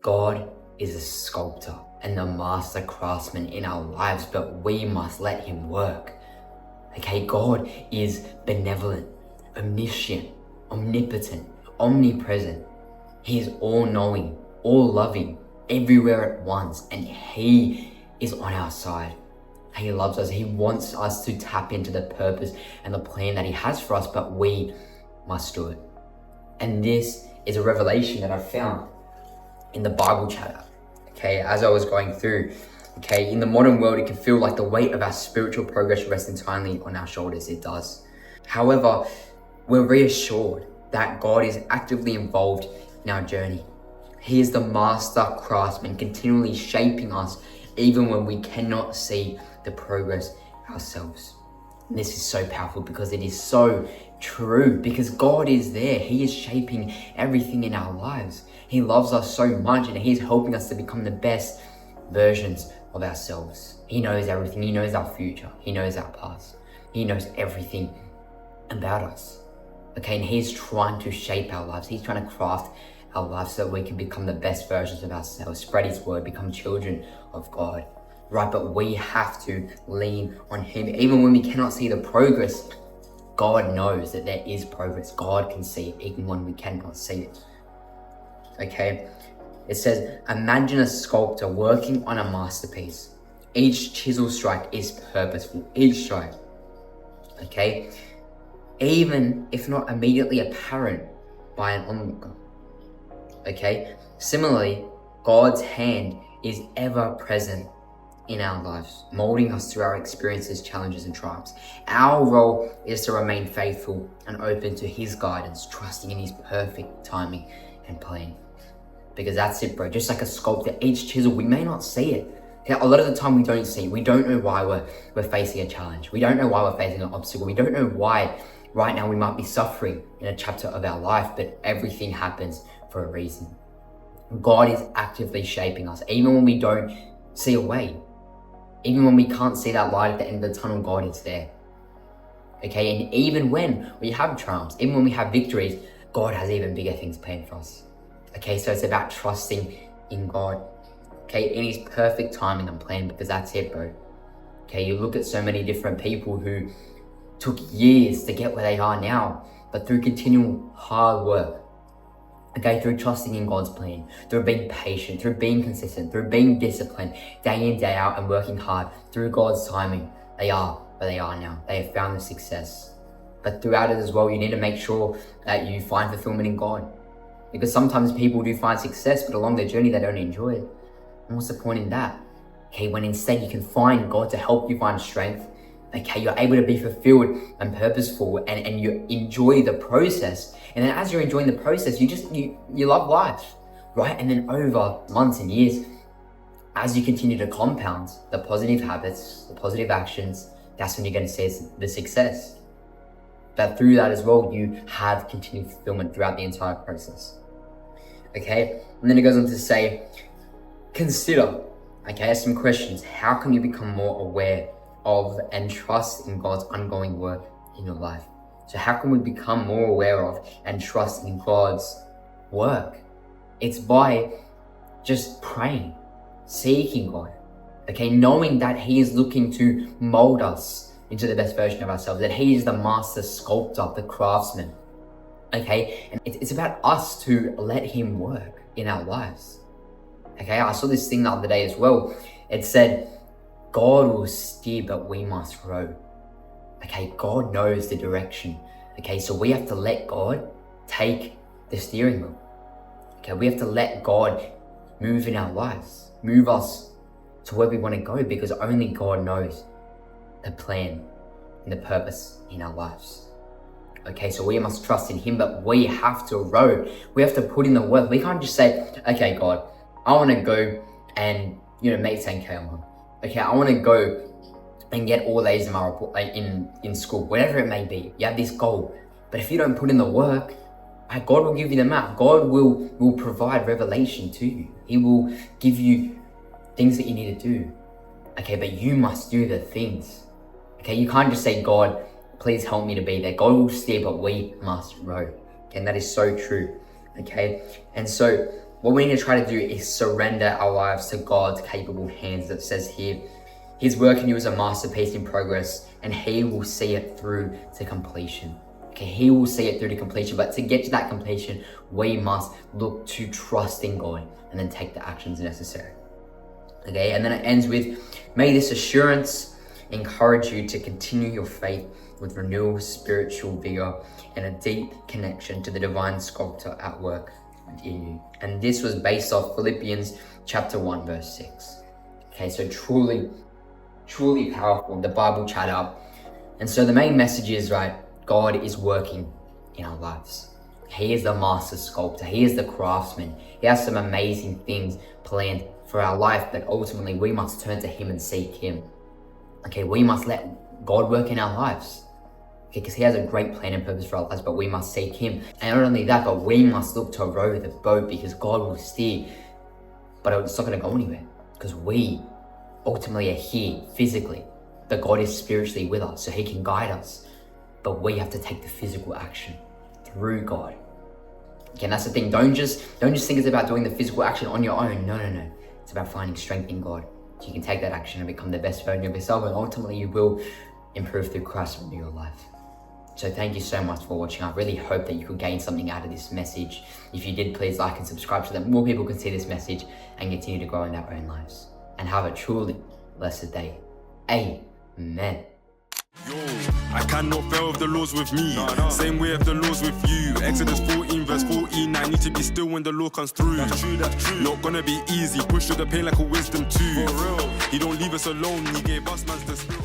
God is a sculptor and the master craftsman in our lives, but we must let him work. Okay, God is benevolent, omniscient, omnipotent, omnipresent. He is all-knowing, all-loving, everywhere at once, and he is on our side. He loves us. He wants us to tap into the purpose and the plan that he has for us, but we must do it. And this is a revelation that I found in the Bible chapter, okay, as I was going through. Okay, in the modern world, it can feel like the weight of our spiritual progress rests entirely on our shoulders. It does. However, we're reassured that God is actively involved in our journey. He is the master craftsman, continually shaping us even when we cannot see the progress ourselves. And this is so powerful because it is so true, because God is there. He is shaping everything in our lives. He loves us so much, and he's helping us to become the best versions of ourselves. He knows everything. He knows our future. He knows our past. He knows everything about us. Okay, and he's trying to shape our lives. He's trying to craft our lives so that we can become the best versions of ourselves, spread his word, become children of God. Right, but we have to lean on him. Even when we cannot see the progress, God knows that there is progress. God can see it even when we cannot see it. Okay, it says, imagine a sculptor working on a masterpiece. Each chisel strike is purposeful, each strike. Okay, even if not immediately apparent by an onlooker. Okay, similarly, God's hand is ever present in our lives, molding us through our experiences, challenges, and triumphs. Our role is to remain faithful and open to his guidance, trusting in his perfect timing and plan. Because that's it, bro. Just like a sculptor, each chisel, we may not see it. A lot of the time we don't see it. We don't know why we're facing a challenge. We don't know why we're facing an obstacle. We don't know why right now we might be suffering in a chapter of our life, but everything happens for a reason. God is actively shaping us, even when we don't see a way. Even when we can't see that light at the end of the tunnel, God is there. Okay, and even when we have triumphs, even when we have victories, God has even bigger things planned for us. Okay, so it's about trusting in God. Okay, in his perfect timing and plan, because that's it, bro. Okay, you look at so many different people who took years to get where they are now, but through continual hard work, okay, through trusting in God's plan, through being patient, through being consistent, through being disciplined, day in, day out, and working hard, through God's timing, they are where they are now. They have found the success. But throughout it as well, you need to make sure that you find fulfillment in God. Because sometimes people do find success, but along their journey, they don't enjoy it. And what's the point in that? Okay, when instead you can find God to help you find strength, okay, you're able to be fulfilled and purposeful, and you enjoy the process. And then as you're enjoying the process, you love life, right? And then over months and years, as you continue to compound the positive habits, the positive actions, that's when you're going to see the success. But through that as well, you have continued fulfillment throughout the entire process. Okay, and then it goes on to say, consider, okay, some questions. How can you become more aware of and trust in God's ongoing work in your life? So how can we become more aware of and trust in God's work? It's by just praying, seeking God, okay, knowing that he is looking to mold us into the best version of ourselves, that he is the master sculptor, the craftsman, okay? And it's about us to let him work in our lives, okay? I saw this thing the other day as well. It said, God will steer, but we must row. Okay, God knows the direction. Okay, so we have to let God take the steering wheel. Okay, we have to let God move in our lives, move us to where we want to go, because only God knows the plan and the purpose in our lives. Okay, so we must trust in him, but we have to row. We have to put in the work. We can't just say, okay, God, I want to go and, make 10K a month. Okay, I want to go and get all A's in my report, in school, whatever it may be. You have this goal, but if you don't put in the work, God will give you the map. God will provide revelation to you. He will give you things that you need to do. Okay, but you must do the things. Okay, you can't just say, God, please help me to be there. God will steer, but we must row. Okay, and that is so true. Okay, and so what we need to try to do is surrender our lives to God's capable hands. That says here, His work in you is a masterpiece in progress, and He will see it through to completion. Okay, He will see it through to completion, but to get to that completion, we must look to trust in God and then take the actions necessary. Okay, and then it ends with, may this assurance encourage you to continue your faith with renewal, spiritual vigor, and a deep connection to the divine sculptor at work in you. And this was based off Philippians chapter 1, verse 6. Okay, so truly powerful, the Bible chat up. And so the main message is, right, God is working in our lives. He is the master sculptor. He is the craftsman. He has some amazing things planned for our life, but ultimately we must turn to Him and seek Him. Okay, we must let God work in our lives. Okay, because He has a great plan and purpose for our lives, but we must seek Him. And not only that, but we must look to row the boat, because God will steer, but it's not going to go anywhere, because we ultimately are here physically, but God is spiritually with us, so He can guide us. But we have to take the physical action through God. Again, that's the thing. Don't just think it's about doing the physical action on your own. No. It's about finding strength in God. So you can take that action and become the best version of yourself, and ultimately you will improve through Christ in your life. So thank you so much for watching. I really hope that you could gain something out of this message. If you did, please like and subscribe so that more people can see this message and continue to grow in their own lives. And have a truly blessed day. Amen. Yo, I cannot fail if the Lord's with me. Same way if the Lord's with you. Exodus 14 verse 14. I need to be still when the Lord comes through. That's true. Not gonna be easy. Push through the pain like a wisdom tooth. For real. He don't leave us alone. He gave us man's the spirit.